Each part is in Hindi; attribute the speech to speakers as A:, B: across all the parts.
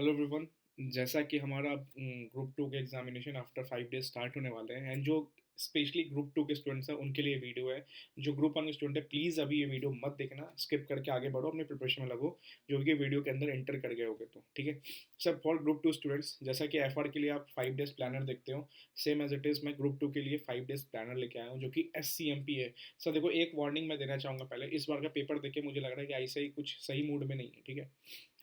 A: Hello everyone. जैसा कि हमारा ग्रुप टू के एग्जामिनेशन आफ्टर 5 डेज स्टार्ट होने वाले हैं एंड जो स्पेशली ग्रुप टू के स्टूडेंट्स हैं उनके लिए वीडियो है। जो ग्रुप वन के स्टूडेंट है प्लीज़ अभी ये वीडियो मत देखना, स्किप करके आगे बढ़ो, अपने प्रिपरेशन में लगो जो भी वीडियो के अंदर एंटर कर गए होगे तो ठीक है। Sir for group two students, जैसा कि एफ के लिए आप 5 डेज प्लानर देखते हो, सेम एज इट इज़ मैं ग्रुप टू के लिए 5 डेज प्लानर लेके आया हूँ जो कि SCMP है। सर देखो, एक वार्निंग मैं देना चाहूँगा पहले, इस बार का पेपर देख के मुझे लग रहा है कि ऐसे ही कुछ सही मूड में नहीं है, ठीक है।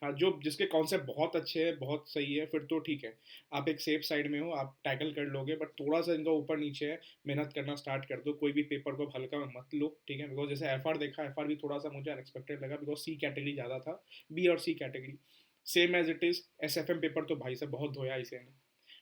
A: हाँ, जो जिसके कॉन्सेप्ट बहुत अच्छे हैं, बहुत सही है, फिर तो ठीक है, आप एक सेफ साइड में हो, आप टैकल कर लोगे। बट थोड़ा सा इनका ऊपर नीचे है, मेहनत करना स्टार्ट कर दो, कोई भी पेपर को हल्का में मत लो, ठीक है। बिकॉज जैसे देखा, भी थोड़ा सा मुझे अनएक्सपेक्टेड लगा बिकॉज सी कैटेगरी ज़्यादा था, बी और C category same as it is. SFM paper तो भाई साहब बहुत धोया इसे,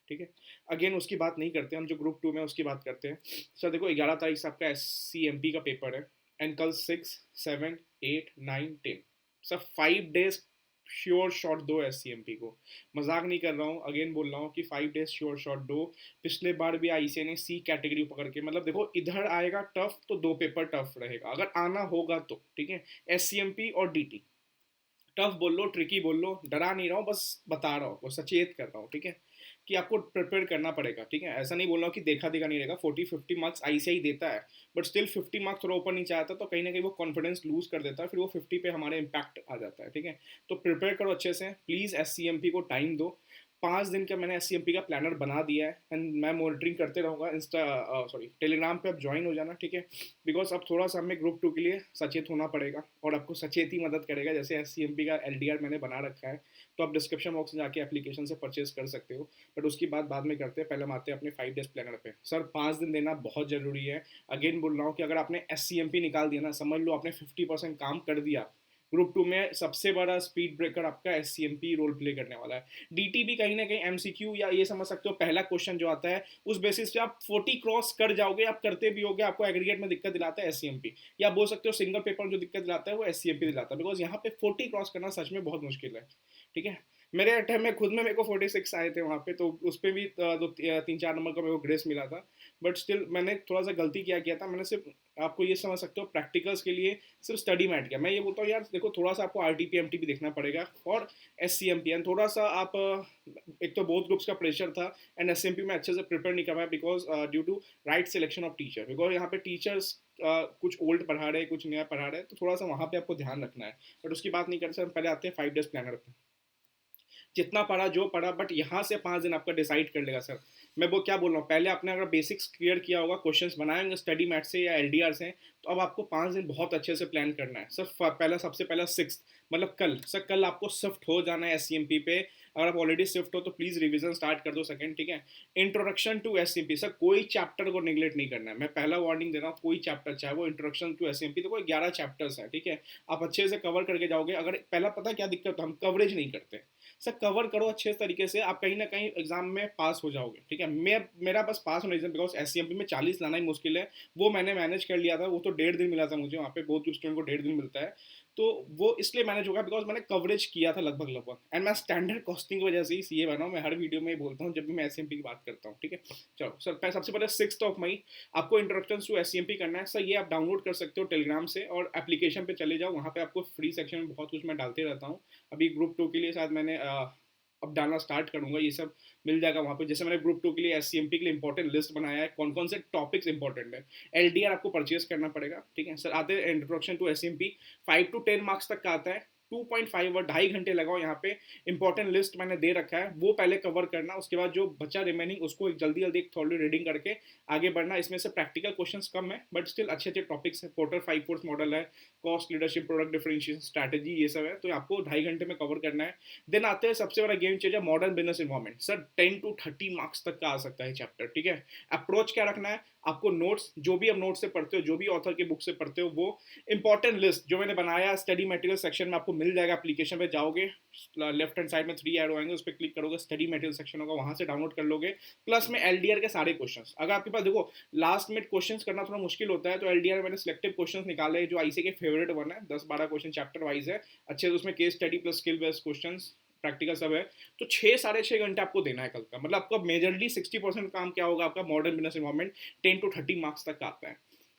A: ठीक है। अगेन उसकी बात नहीं करते हम, जो ग्रुप टू में उसकी बात करते हैं। सर देखो, 11 तारीख से आपका SCMP का पेपर है एंड कल 6, 7, 8, 9, 10, सर 5 डेज श्योर शॉट दो SCMP को। मजाक नहीं कर रहा हूँ, अगेन बोल रहा हूँ कि 5 डेज श्योर शॉट दो। पिछले बार भी ICA ने सी कैटेगरी पकड़ के, मतलब देखो इधर आएगा टफ तो दो पेपर टफ रहेगा अगर आना होगा तो, ठीक है। SCMP और DT टफ बोल लो, ट्रिकी बोल लो, डरा नहीं रहा हूँ, बस बता रहा हूँ, सचेत कर रहा हूँ, ठीक है, कि आपको प्रिपेयर करना पड़ेगा, ठीक है। ऐसा नहीं बोल रहा हूँ कि देखा देखा नहीं रहेगा, 40-50 मार्क्स ICI देता है, बट स्टिल 50 मार्क्स थोड़ा ऊपर नीचे आता है तो कहीं ना कहीं वो कॉन्फिडेंस लूज कर देता है, फिर वो 50 पे हमारे इम्पैक्ट आ जाता है, ठीक है। तो प्रिपेयर करो अच्छे से, प्लीज़ SCMP को टाइम दो। 5 दिन का मैंने SCMP का प्लानर बना दिया है एंड मैं मॉनिटरिंग करते रहूँगा। टेलीग्राम पे आप ज्वाइन हो जाना, ठीक है। बिकॉज अब थोड़ा सा हमें ग्रुप टू के लिए सचेत होना पड़ेगा और आपको सचेत ही मदद करेगा। जैसे SCMP का LDR मैंने बना रखा है, तो आप डिस्क्रिप्शन बॉक्स में जाके एप्लीकेशन से परचेज कर सकते हो, बट उसकी बात बाद में करते हैं, पहले हम आते हैं अपने 5 डेज प्लानर पे। सर 5 दिन देना बहुत ज़रूरी है। अगेन बोल रहा हूँ कि अगर आपने SCMP निकाल दिया ना, समझ लो आपने 50% काम कर दिया। ग्रुप टू में सबसे बड़ा स्पीड ब्रेकर आपका SCMP रोल प्ले करने वाला है। DT भी कहीं ना कहीं MCQ या ये समझ सकते हो, पहला क्वेश्चन जो आता है उस बेसिस पे आप 40 क्रॉस कर जाओगे, आप करते भी होगे, आपको एग्रीगेट में दिक्कत दिलाता है SCMP। या बोल सकते हो सिंगल पेपर में जो दिक्कत दिलाता है वो SCMP दिलाता है, बिकॉज यहाँ पे 40 क्रॉस करना सच में बहुत मुश्किल है, ठीक है। मेरे अटैम्प में खुद में मेरे को 46 आए थे वहाँ पे, तो उस पर भी 2-3-4 नंबर का मेरे को ग्रेस मिला था। बट स्टिल मैंने थोड़ा सा गलती क्या किया था, मैंने सिर्फ आपको ये समझ सकते हो प्रैक्टिकल्स के लिए सिर्फ स्टडी मैट किया। मैं ये बोलता हूँ यार देखो, थोड़ा सा आपको RTP MTP देखना पड़ेगा और SCMP एंड थोड़ा सा आप एक तो बोथ ग्रुप्स का प्रेशर था एंड SCMP में अच्छे से प्रिपेयर नहीं कर पाया because due to right selection of teacher. Because यहाँ पे टीचर्स कुछ ओल्ड पढ़ा रहे हैं, कुछ नया पढ़ा रहे हैं, तो थोड़ा सा वहाँ पे आपको ध्यान रखना है। बट उसकी बात नहीं करते, हम पहले आते हैं 5 डेज प्लानर पे। जितना पढ़ा जो पढ़ा, बट यहाँ से 5 दिन आपका डिसाइड कर लेगा सर। मैं वो क्या बोल रहा हूँ, पहले आपने अगर बेसिक्स क्लियर किया होगा, क्वेश्चंस बनाए होंगे स्टडी मैट से या LDR से, तो अब आपको 5 दिन बहुत अच्छे से प्लान करना है सर। पहला सबसे पहला 6, मतलब कल सर, कल आपको शिफ्ट हो जाना है SCMP पे। अगर आप ऑलरेडी शिफ्ट हो तो प्लीज़ रिवीजन स्टार्ट कर दो सेकंड, ठीक है। इंट्रोडक्शन टू SCMP, सर कोई चैप्टर को निगलेक्ट नहीं करना है, मैं पहला वार्निंग दे रहा हूँ। कोई चैप्टर, चाहे वो इंट्रोडक्शन टू SCMP, तो कोई 11 चैप्टर्स हैं, ठीक है। आप अच्छे से कवर करके जाओगे। अगर पहला पता क्या दिक्कत, हम कवरेज नहीं करते सर। कवर करो अच्छे तरीके से, आप कहीं ना कहीं एग्जाम में पास हो जाओगे, ठीक है। मेरा बस पास होने रीजन, बिकॉज SCMP में 40 लाना ही मुश्किल है, वो मैंने मैनेज कर लिया था। वो तो 1.5 दिन मिला था मुझे वहाँ पे, बहुत स्टूडेंट को 1.5 दिन मिलता है, तो वो इसलिए मैनेज होगा बिकॉज मैंने कवरेज किया था लगभग लगभग। एंड मैं स्टैंडर्ड कॉस्टिंग की वजह से ही CA बना हूँ। मैं हर वीडियो में बोलता हूँ जब भी मैं SCMP की बात करता हूँ, ठीक है। चलो सर, सबसे पहले 6 मई आपको इंट्रोडक्शन टू SCMP करना है सर। ये आप डाउनलोड कर सकते हो टेलीग्राम से और एप्लीकेशन पे चले जाओ, वहाँ पे आपको फ्री सेक्शन में बहुत कुछ मैं डालते रहता हूँ। अभी ग्रुप टू के लिए शायद मैंने अब डालना स्टार्ट करूंगा, ये सब मिल जाएगा वहाँ पे। जैसे मैंने ग्रुप टू के लिए SCMP के लिए इंपॉर्टेंट लिस्ट बनाया है, कौन कौन से टॉपिक्स इंपॉर्टेंट है। LDR आपको परचेज करना पड़ेगा, ठीक है सर। आते हैं introduction to SCMP, 5 to 10 marks तक का आता है। 2.5 और 2.5 घंटे लगाओ यहाँ पे। इंपॉर्टेंट लिस्ट मैंने दे रखा है, वो पहले कवर करना, उसके बाद जो बचा रिमेनिंग उसको एक जल्दी जल्दी एक थोड़ी रीडिंग करके आगे बढ़ना। इसमें से प्रैक्टिकल क्वेश्चंस कम है बट स्टिल अच्छे अच्छे टॉपिक्स हैं। पोर्टर 5 फोर्स मॉडल है, cost leadership, product differentiation strategy, ये सब है, तो आपको 2.5 घंटे में कवर करना है। देन आते हैं सबसे बड़ा game changer, modern business environment. Sir 10 to 30 marks तक का आ सकता है चैप्टर, ठीक है। अप्रोच क्या रखना है आपको, नोट्स जो भी आप नोट से पढ़ते हो, जो भी ऑथर की बुक से पढ़ते हो, वो इंपॉर्टेंट लिस्ट जो मैंने बनाया स्टडी मटेरियल सेक्शन में आपको मिल जाएगा। एप्लीकेशन पे जाओगे, लेफ्ट हैंड साइड में 3 एरो आएंगे, उस पर क्लिक करोगे, स्टडी मटेरियल सेक्शन होगा, वहां से डाउनलोड कर लोगे। प्लस में LDR के सारे क्वेश्चंस, अगर आपके पास देखो लास्ट मिनट क्वेश्चंस करना थोड़ा मुश्किल होता है, तो LDR में मैंने सिलेक्टिव क्वेश्चंस निकाले जो ICA के फेवरेट वन है। 10-12 क्वेश्चन चैप्टर वाइज है, अच्छे से उसमें case study plus skill based question, practical सब है। तो 6-6.5 घंटे आपको देना है कल का, मतलब आपका मेजरली 60% काम क्या होगा आपका, modern business environment. 10 to 30 marks तक का आता है।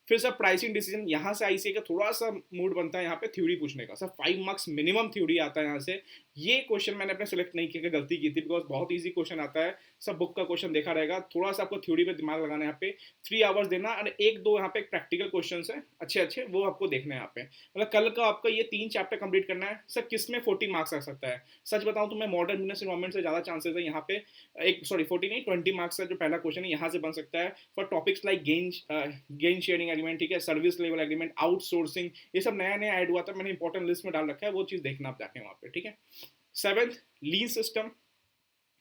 A: फिर सर प्राइसिंग डिसीजन, यहाँ से ICA का थोड़ा सा मूड बनता है यहाँ पे थ्योरी पूछने का। सर 5 मार्क्स मिनिमम थ्योरी आता है यहाँ से। ये क्वेश्चन मैंने अपने सेलेक्ट नहीं किया, गलती की थी, बिकॉज बहुत ईजी क्वेश्चन आता है, सब बुक का क्वेश्चन देखा रहेगा, थोड़ा सा आपको थ्योरी पे दिमाग लगाना है यहाँ पे, 3 आवर्स देना, और एक दो यहाँ पे प्रैक्टिकल क्वेश्चन है अच्छे अच्छे, वो आपको देखना है यहाँ पे। मतलब कल का आपका ये 3 चैप्टर कंप्लीट करना है सर, किस में 40 मार्क्स आ सकता है? सच बताऊं तो मैं मॉडर्न बिजनेस इन्वायरमेंट से ज़्यादा चांसेस है यहाँ पे, एक सॉरी 40 नहीं 20 मार्क्स का जो पहला क्वेश्चन है यहाँ से बन सकता है, for topics like gain sharing agreement, ठीक है, सर्विस लेवल एग्रीमेंट, आउटसोर्सिंग, ये सब नया नया ऐड हुआ था, मैंने इंपॉर्टेंट लिस्ट में डाल रखा है, वो चीज़ देखना आप जाके वहाँ पे, ठीक है। 7th, lean system,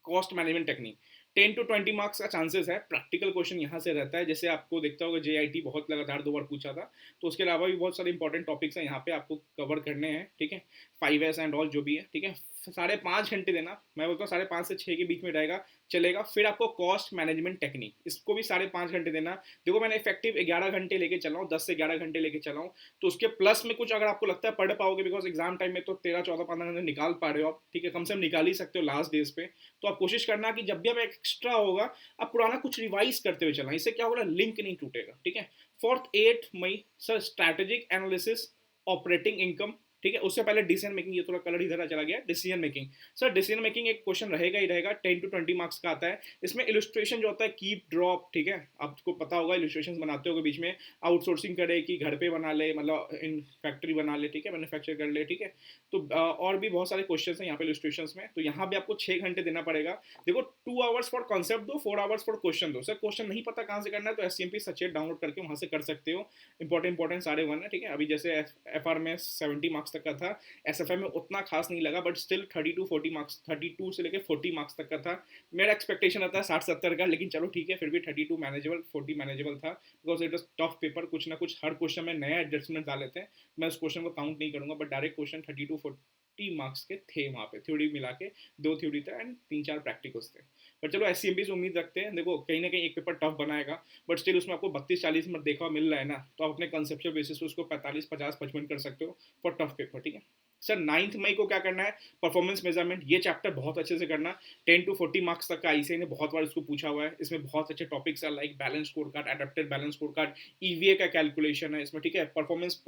A: cost management technique, 10 to 20 marks का चांसेस है, प्रैक्टिकल क्वेश्चन यहाँ से रहता है, जैसे आपको देखता होगा JIT बहुत लगातार 2 बार पूछा था, तो उसके अलावा भी बहुत सारे इंपॉर्टेंट टॉपिक्स हैं यहाँ पे आपको कवर करने हैं, ठीक है, 5S एंड ऑल जो भी है, ठीक है। 5.5 घंटे देना, मैं बोलता हूँ 5.5 से 6 के बीच में रहेगा चलेगा। फिर आपको कॉस्ट मैनेजमेंट टेक्निक, इसको भी 5.5 घंटे देना। देखो मैंने इफेक्टिव 11 घंटे लेके चला हूँ, 10 से 11 घंटे लेके चला हूँ, तो उसके प्लस में कुछ अगर आपको लगता है पढ़ पाओगे, बिकॉज एग्जाम टाइम में तो 13, 14, 15 घंटे निकाल पा रहे हो आप, ठीक है, कम से कम निकाल ही सकते हो लास्ट डेज पे, तो आप कोशिश करना कि जब भी आप एक्स्ट्रा होगा आप पुराना कुछ रिवाइज करते हुए चलना, इससे क्या होगा, लिंक नहीं टूटेगा, ठीक है। 8 मई sir, strategic analysis, operating income, ठीक है, उससे पहले डिसीजन मेकिंग, ये थोड़ा कलर इधर चला गया, decision making. Sir decision making एक क्वेश्चन रहेगा ही रहेगा, 10 to 20 मार्क्स का आता है, इसमें इलस्ट्रेशन जो होता है, कीप ड्रॉप, ठीक है, आपको पता होगा इलस्ट्रेशन बनाते होगे बीच में, आउटसोर्सिंग करे कि घर पे बना ले, मतलब इन फैक्ट्री बना ले, ठीक है, मैन्युफैक्चर कर ले, ठीक है, तो और भी बहुत सारे क्वेश्चन हैं यहाँ पे इलस्ट्रेशन में, तो यहाँ भी आपको 6 घंटे देना पड़ेगा। देखो 2 आवर्स फॉर कॉन्सेप्ट दो, 4 आवर्स फॉर क्वेश्चन दो। सर क्वेश्चन नहीं पता कहाँ से करना है तो SCMP सचेत डाउनलोड करके वहाँ से कर सकते हो, इंपॉर्टेंट सारे वन है, ठीक है। अभी जैसे FR में 70 मार्क्स तक का था, SFI में उतना खास नहीं लगा, बट स्टिल 32 से लेकर 40 मार्क्स तक का था। मेरा एक्सपेक्टेशन आता है 60-70 का, लेकिन चलो ठीक है, फिर भी 32 मैनेजेबल, 40 मैनेजेबल था, because it was tough paper, कुछ ना कुछ हर क्वेश्चन में नया एडजस्टमेंट डाल लेते हैं, मैं उस क्वेश्चन को काउंट नहीं करूंगा, बट डायरेक्ट क्वेश्चन 32-40 मार्क्स के थे वहाँ पे, थ्योरी मिला के 2 थ्योरी था एंड 3-4 प्रैक्टिकल्स थे। पर चलो SCMP से उम्मीद रखते हैं, देखो कहीं ना कहीं एक पेपर टफ बनाएगा, बट स्टिल उसमें आपको 32-40 मिनट देखा मिल रहा है ना, तो आप अपने कंसेप्चुअल बेसिस पे उसको 45-50-55 कर सकते हो फॉर टफ पेपर, ठीक है। सर 9 मई को क्या करना है, परफॉर्मेंस मेजरमेंट, ये चैप्टर बहुत अच्छे से करना, 10 to 40 मार्क्स तक का ICAI ने बहुत बार इसको पूछा हुआ है, इसमें बहुत अच्छे टॉपिक्स है like balance score card, adapted balance score card, EVA का कैलकुलेशन है इसमें, ठीक है, परफॉर्मेंस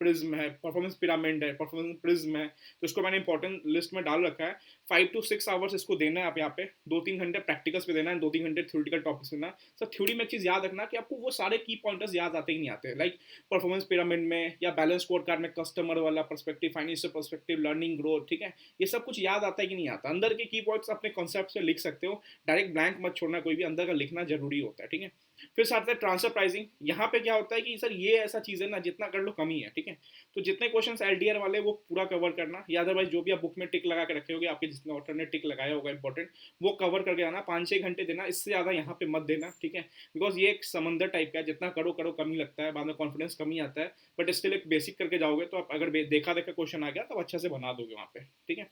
A: प्रिज्म है, परफॉर्मेंस पिरामिड है, परफॉर्मेंस प्रिज्म है, तो इसको मैंने इंपॉर्टेंट लिस्ट में डाल रखा है। 5 to 6 आवर्स इसको देना है आप यहाँ पे, 2-3 घंटे प्रैक्टिकल्स पे देना है, 2-3 घंटे थ्योरेटिकल टॉपिक्स देना। सर थ्योरी में एक चीज़ याद रखना कि आपको वो सारे की पॉइंटर्स याद आते ही नहीं आते, लाइक परफॉर्मेंस पिरामिड में या बैलेंस स्कोर कार्ड में कस्टमर वाला perspective, financial perspective, learning growth, ठीक है, ये सब कुछ याद आता है कि नहीं आता। अंदर के की पॉइंट्स अपने कॉन्सेप्ट से लिख सकते हो, डायरेक्ट ब्लैंक मत छोड़ना, कोई भी अंदर का लिखना जरूरी होता है, ठीक है। फिर साथ में ट्रांसफर प्राइसिंग, यहाँ पे क्या होता है कि सर ये ऐसा चीज़ है ना, जितना कर लो कम ही है, ठीक है, तो जितने क्वेश्चंस LDR वाले वो पूरा कवर करना, या अदरवाइज जो भी आप बुक में टिक लगा के रखे होगे, आपके जितने ऑथर ने टिक लगाया होगा इंपॉर्टेंट, वो कवर करके आना, 5-6 घंटे देना, इससे ज़्यादा यहाँ पे मत देना, ठीक है, बिकॉज ये एक समंदर टाइप का है, जितना करो करो कम ही लगता है, बाद में कॉन्फिडेंस कम ही आता है, बट स्टिल एक बेसिक करके जाओगे तो आप अगर देखा देखा क्वेश्चन आ गया तो अच्छे से बना दोगे वहाँ पे, ठीक है।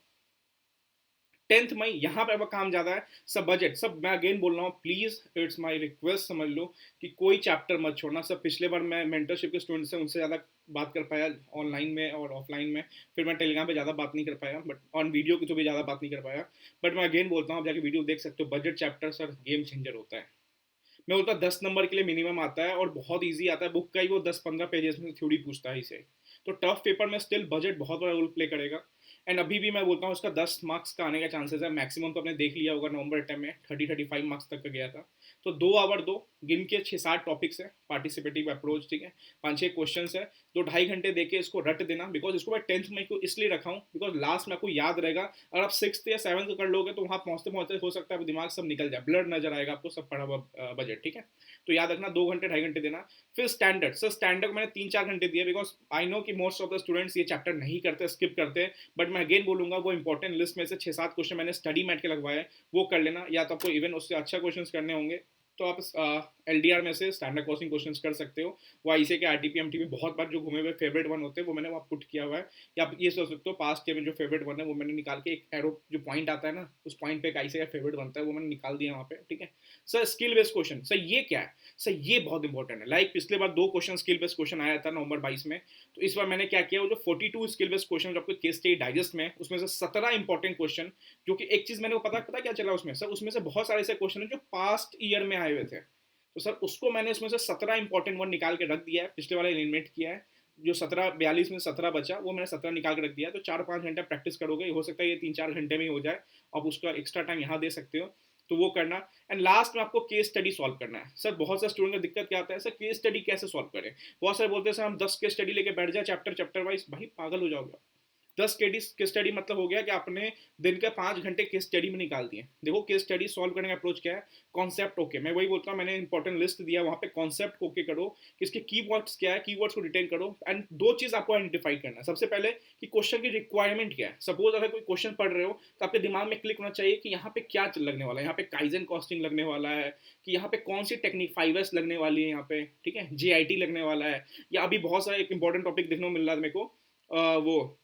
A: 10 मई यहाँ पे अब काम ज़्यादा है, सब बजट, सब मैं अगेन बोल रहा हूँ, प्लीज़ इट्स माय रिक्वेस्ट समझ लो कि कोई चैप्टर मत छोड़ना। सब पिछले बार मैं मेंटरशिप के स्टूडेंट्स से उनसे ज़्यादा बात कर पाया ऑनलाइन में और ऑफलाइन में, फिर मैं टेलीग्राम पे ज़्यादा बात नहीं कर पाया, बट ऑन वीडियो की तो भी ज़्यादा बात नहीं कर पाया, बट मैं अगेन बोलता हूँ, आप जाके वीडियो देख सकते हो, budget chapter sir game changer होता है। मैं बोलता 10 नंबर के लिए मिनिमम आता है और बहुत ईजी आता है, बुक का ही वो 10-15 पेजेस में थ्योरी पूछता है इसे, तो टफ पेपर में स्टिल बजट बहुत बड़ा रोल प्ले करेगा। एंड अभी भी मैं बोलता हूँ इसका 10 मार्क्स का आने का चांसेस है, मैक्सिमम तो आपने देख लिया होगा नवंबर अटेम्प्ट में 30-35 मार्क्स तक का गया था, तो 2 आवर दो, गिन के 6-7 टॉपिक्स है, पार्टिसिपेटिव अप्रोच, ठीक है, 5-6 क्वेश्चन है, 2-2.5 घंटे देके इसको रट देना, बिकॉज इसको मैं 10th मई को इसलिए रखा हूँ बिकॉज लास्ट में आपको याद रहेगा, अगर आप 6th या 7th कर लोगे तो वहाँ पहुँचते पहुँचते हो सकता है दिमाग सब निकल जाए, ब्लर नजर आएगा आपको सब पढ़ा हुआ बजट, ठीक है, तो याद रखना 2-2.5 घंटे देना। फिर स्टैंडर्ड, सर स्टैंडर्ड मैंने 3-4 घंटे दिए, बिकॉज आई नो कि मोस्ट ऑफ द स्टूडेंट्स ये चैप्टर नहीं करते, स्किप करते, बट मैं अगेन बोलूंगा वो इंपॉर्टेंट लिस्ट में से 6-7 क्वेश्चन मैंने स्टडी मैट के लगवाए, वो कर लेना, या तो आपको इवन उससे अच्छा क्वेश्चन करने होंगे तो आप LDR में से स्टैंडर्ड कॉस्टिंग क्वेश्चंस कर सकते हो, वो ICAI के RTP MTP बहुत बार जो घूमे हुए फेवरेट वन होते हैं वो मैंने वहाँ पुट किया हुआ है, या आप ये सोच सकते हो पास्ट के में जो फेवरेट वन है वो मैंने निकाल के, एक एरो जो पॉइंट आता है ना उस पॉइंट पे एक ICAI का फेवरेट बनता है वो मैंने निकाल दिया वहाँ पे, ठीक है। Sir skill based question, sir ये क्या है, सर ये बहुत इंपॉर्टेंट है, लाइक पिछले बार 2 क्वेश्चन स्किल बेस्ड क्वेश्चन आया था नवंबर 22 में, तो इस बार मैंने क्या किया, वो जो 42 स्किल बेस्ड क्वेश्चन जो आपको केस स्टडी डाइजेस्ट में, उसमें से 17 इंपॉर्टेंट क्वेश्चन, जो कि एक चीज मैंने को पता क्या चला उसमें, सर उसमें से बहुत सारे ऐसे क्वेश्चन है जो पास्ट ईयर में आए हुए थे, तो सर उसको मैंने उसमें से 17 इंपॉर्टेंट वन निकाल के रख दिया है, पिछले वाला एलिमिनेट किया है, जो 17 42 में 17 बचा वो मैंने 17 निकाल के रख दिया, तो 4-5 घंटा प्रैक्टिस करोगे, हो सकता है ये 3-4 घंटे में ही हो जाए, आप उसका एक्स्ट्रा टाइम यहाँ दे सकते हो, तो वो करना। एंड लास्ट में आपको केस स्टडी सॉल्व करना है। सर बहुत सारे स्टूडेंट का दिक्कत क्या आता है, सर केस स्टडी कैसे सॉल्व करें, बहुत सारे बोलते हैं सर हम 10 केस स्टडी लेके बैठ जाए चैप्टर चैप्टर वाइज, भाई पागल हो जाओगे। 10 केस स्टडी मतलब हो गया कि आपने दिन के 5 घंटे केस स्टडी में निकाल दिए। देखो केस स्टडी सॉल्व करने का अप्रोच क्या है, कॉन्सेप्ट ओके, मैं वही बोलता हूँ, मैंने इंपॉर्टेंट लिस्ट दिया वहाँ पे, कॉन्सेप्ट ओके करो कि इसके कीवर्ड्स क्या है, कीवर्ड्स को डिटेन करो। एंड दो चीज़ आपको आइडेंटिफाई करना है, सबसे पहले कि क्वेश्चन की रिक्वायरमेंट क्या है। सपोज अगर कोई क्वेश्चन पढ़ रहे हो तो आपके दिमाग में क्लिक होना चाहिए कि यहाँ पे क्या लगने वाला है, यहाँ पे काइजन कॉस्टिंग लगने वाला है, कि यहाँ पे कौन सी टेक्निक 5S लगने वाली है यहाँ पे, ठीक है, JIT लगने वाला है, या अभी बहुत सारा एक इंपॉर्टेंट टॉपिक देखने को मिल रहा है मेरे को, वो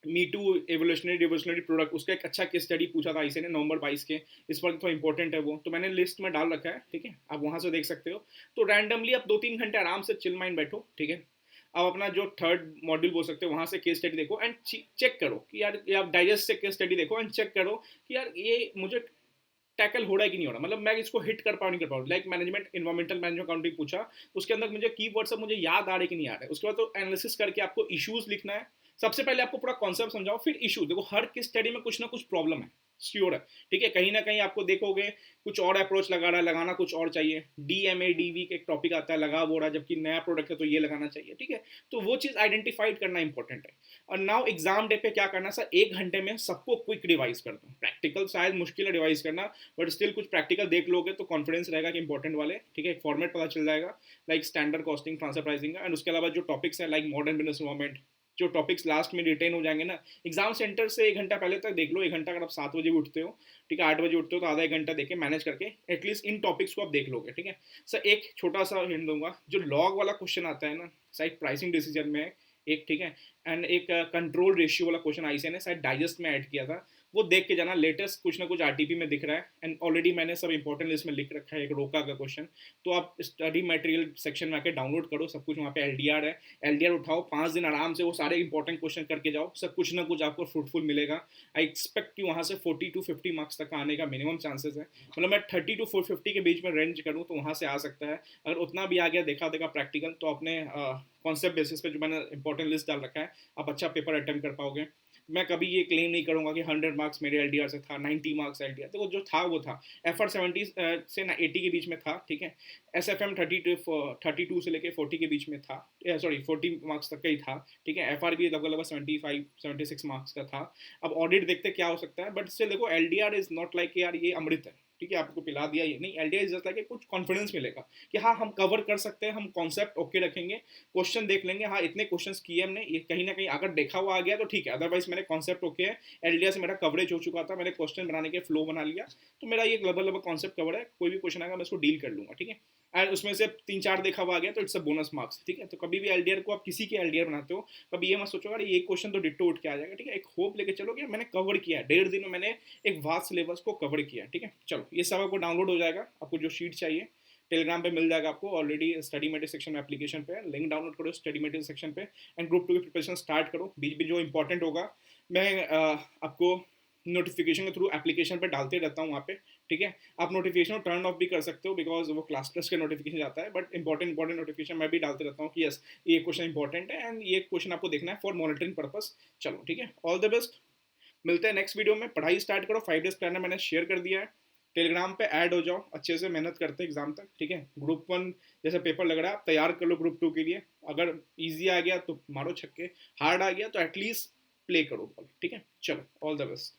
A: me too evolutionary revolutionary product, उसका एक अच्छा केस स्टडी पूछा था इसे ने नवंबर 22 के, इस पर थोड़ा इंपॉर्टेंट है वो, तो मैंने लिस्ट में डाल रखा है, ठीक है, आप वहां से देख सकते हो। तो रैंडमली आप 2-3 घंटे आराम से चिल माइंड बैठो, ठीक है, अब अपना जो थर्ड मॉड्यूल बोल सकते हो वहां से केस स्टडी देखो एंड चेक करो कि यार, ये आप डाइजेस्ट से केस स्टडी देखो एंड चेक करो कि यार ये मुझे टैकल हो रहा है कि नहीं हो रहा, मतलब मैं इसको हिट कर पाऊँ नहीं कर पाऊँ। Like management, environmental management accounting पूछा, उसके अंदर मुझे की वर्ड सब मुझे याद आ रहे कि नहीं आ रहे, उसके बाद तो एनालिसिस करके आपको इश्यूज लिखना है। सबसे पहले आपको पूरा कॉन्सेप्ट समझाओ, फिर इशू देखो, हर किस स्टडी में कुछ ना कुछ प्रॉब्लम है, श्योर है, ठीक है, कहीं ना कहीं आपको देखोगे कुछ और अप्रोच लगा रहा है, लगाना कुछ और चाहिए, DMADV के एक टॉपिक आता है, लगा वो रहा, जबकि नया प्रोडक्ट है तो ये लगाना चाहिए, ठीक है, तो वो चीज़ आइडेंटिफाइड करना इंपॉर्टेंट है। और नाउ एग्जाम डे पे क्या करना सर, 1 घंटे में सबको क्विक रिवाइज कर दो, प्रैक्टिकल शायद मुश्किल है रिवाइज करना, बट स्टिल कुछ प्रैक्टिकल देख लोगे तो कॉन्फिडेंस रहेगा कि इंपॉर्टेंट वाले, ठीक है, एक फॉर्मेट पता चल जाएगा, like standard costing, transfer pricing का, एंड उसके अलावा जो टॉपिक्स है लाइक मॉडर्न बिजनेस इन्वायरमेंट, जो टॉपिक्स लास्ट में रिटेन हो जाएंगे ना, एग्जाम सेंटर से 1 घंटा पहले तक देख लो, 1 घंटा अगर आप 7 बजे उठते हो, ठीक है, 8 बजे उठते हो तो आधा 1 घंटा देके मैनेज करके एटलीस्ट इन टॉपिक्स को आप देख लोगे, ठीक है। सर एक छोटा सा हिंट दूंगा, जो लॉग वाला क्वेश्चन आता है ना, शायद प्राइसिंग डिसीजन में एक, ठीक है, एंड एक कंट्रोल रेशियो वाला क्वेश्चन आईसीए ने शायद डाइजेस्ट में ऐड किया था, वो देख के जाना, लेटेस्ट कुछ ना कुछ RTP में दिख रहा है, एंड ऑलरेडी मैंने सब इंपॉर्टेंट लिस्ट में लिख रखा है, एक रोका का क्वेश्चन, तो आप स्टडी मटेरियल सेक्शन में आके डाउनलोड करो, सब कुछ वहाँ पे LDR है, LDR उठाओ, 5 दिन आराम से वो सारे इंपॉर्टेंट क्वेश्चन करके जाओ, सब कुछ ना कुछ आपको फ्रूटफुल मिलेगा। आई एक्सपेक्ट कि वहाँ से 40 to 50 मार्क्स तक आने का मिनिमम चांसेस है, मतलब मैं 30 to 50 के बीच में रेंज करूँ तो वहाँ से आ सकता है। अगर उतना भी आ गया देखा देखा प्रैक्टिकल, तो अपने कॉन्सेप्ट बेसिस पे जो मैंने इंपॉर्टेंट लिस्ट डाल रखा है, आप अच्छा पेपर अटेम्प्ट कर पाओगे। मैं कभी ये क्लेम नहीं करूंगा कि 100 मार्क्स मेरे LDR से था, 90 मार्क्स LDR, तो जो था वो था, FR 70 से 80 के बीच में था, ठीक है, SFM 32 से लेके 40 के बीच में था, सॉरी 40 मार्क्स तक का ही था, ठीक है, FR भी लगभग लगभग 75-76 मार्क्स का था। अब ऑडिट देखते क्या हो सकता है, बट स्टिल देखो LDR इज नॉट लाइक यार ये अमृत है, ठीक है, आपको पिला दिया ये नहीं, LDR इज जस्ट लाइक कुछ कॉन्फिडेंस मिलेगा कि हाँ हम कवर कर सकते हैं, हम कॉन्सेप्ट ओके रखेंगे, क्वेश्चन देख लेंगे, हाँ इतने क्वेश्चंस किए हमने, ये कहीं ना कहीं अगर देखा हुआ आ गया तो ठीक है, अदरवाइज मैंने कॉन्सेप्ट ओके है, LDR से मेरा कवरेज हो चुका था, मैंने क्वेश्चन बनाने के फ्लो बना लिया, तो मेरा ये लगभग लगभग कॉन्सेप्ट कवर है, कोई भी क्वेश्चन आएगा मैं उसको डील कर लूंगा, ठीक है, एंड उसमें से 3-4 देखा हुआ आ गया तो इट्स अ बोनस मार्क्स, ठीक है। तो कभी भी LDR को आप किसी के LDR बनाते हो, कभी ये मत सोचो यार ये क्वेश्चन तो डिट्टो उठ के आ जाएगा, ठीक है, एक होप लेके चलो कि मैंने कवर किया है, 1.5 दिन में मैंने एक वास्ट सिलेबस को कवर किया, ठीक है। चलो ये सब आपको डाउनलोड हो जाएगा, आपको जो शीट चाहिए टेलीग्राम पे मिल जाएगा आपको, ऑलरेडी स्टडी मटेरियल सेक्शन में एप्लीकेशन पे है, लिंक डाउनलोड करो स्टडी मटेरियल सेक्शन पे, एंड ग्रुप 2 की प्रिपरेशन स्टार्ट करो। बीच बीच जो इंपॉर्टेंट होगा मैं आपको नोटिफिकेशन के थ्रू एप्लीकेशन पे डालते रहता हूँ वहाँ पे, ठीक है। आप नोटिफिकेशन टर्न ऑफ भी कर सकते हो बिकॉज वो क्लास टेस्ट का नोटिफिकेशन जाता है, बट इंपॉर्टेंट नोटिफिकेशन मैं भी डालते रहता हूँ कि यस ये क्वेश्चन इंपॉर्टेंट है एंड ये क्वेश्चन आपको देखना है फॉर मॉनिटरिंग पर्पस। चलो ठीक है, ऑल द बेस्ट, मिलते हैं नेक्स्ट वीडियो में। पढ़ाई स्टार्ट करो, 5 डेज प्लानर मैंने शेयर कर दिया है, टेलीग्राम पे ऐड हो जाओ, अच्छे से मेहनत करते हैं एग्जाम तक, ठीक है। ग्रुप 1 जैसे पेपर लग रहा है आप तैयार कर लो ग्रुप 2 के लिए, अगर इजी आ गया तो मारो छक्के, हार्ड आ गया तो एटलीस्ट प्ले करो बॉल, ठीक है। चलो ऑल द बेस्ट।